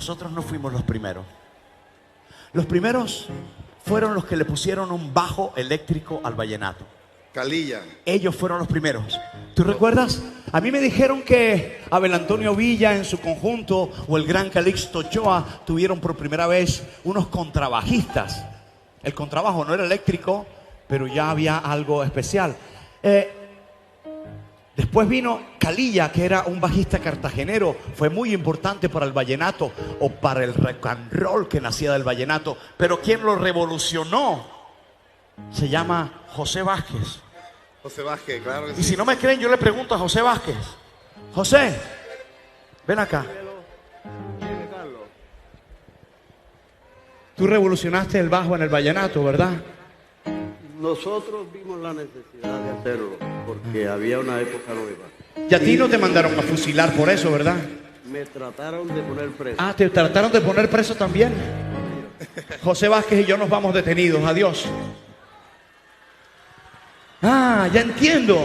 nosotros no fuimos los primeros. Los primeros fueron los que le pusieron un bajo eléctrico al vallenato. Calilla. Ellos fueron los primeros. ¿Tú recuerdas? A mí me dijeron que Abel Antonio Villa en su conjunto o el gran Calixto Ochoa tuvieron por primera vez unos contrabajistas. El contrabajo no era eléctrico, pero ya había algo especial. Después vino Calilla, que era un bajista cartagenero. Fue muy importante para el vallenato o para el rock and roll que nacía del vallenato. Pero quien lo revolucionó se llama José Vázquez. José Vázquez, claro que sí. Y si no me creen, yo le pregunto a José Vázquez. José, ven acá. Tú revolucionaste el bajo en el vallenato, ¿verdad? Nosotros vimos la necesidad de hacerlo porque había una época nueva. Y a ti no te mandaron a fusilar por eso, ¿verdad? Me trataron de poner preso. Ah, ¿te trataron de poner preso también? José Vázquez y yo nos vamos detenidos. Adiós. Ah, ya entiendo.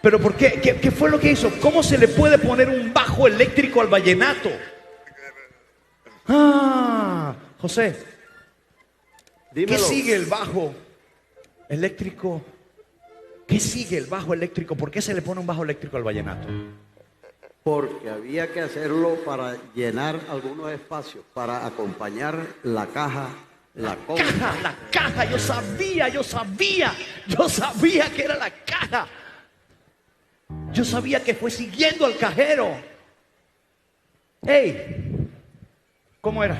¿Pero por qué? ¿Qué fue lo que hizo? ¿Cómo se le puede poner un bajo eléctrico al vallenato? Ah, José, Dímelo. ¿qué sigue el bajo eléctrico? ¿Qué sigue el bajo eléctrico? ¿Por qué se le pone un bajo eléctrico al vallenato? Porque había que hacerlo para llenar algunos espacios, para acompañar la caja, la conga. La caja, yo sabía que era la caja. Yo sabía que fue siguiendo al cajero. ¡Ey! ¿Cómo era?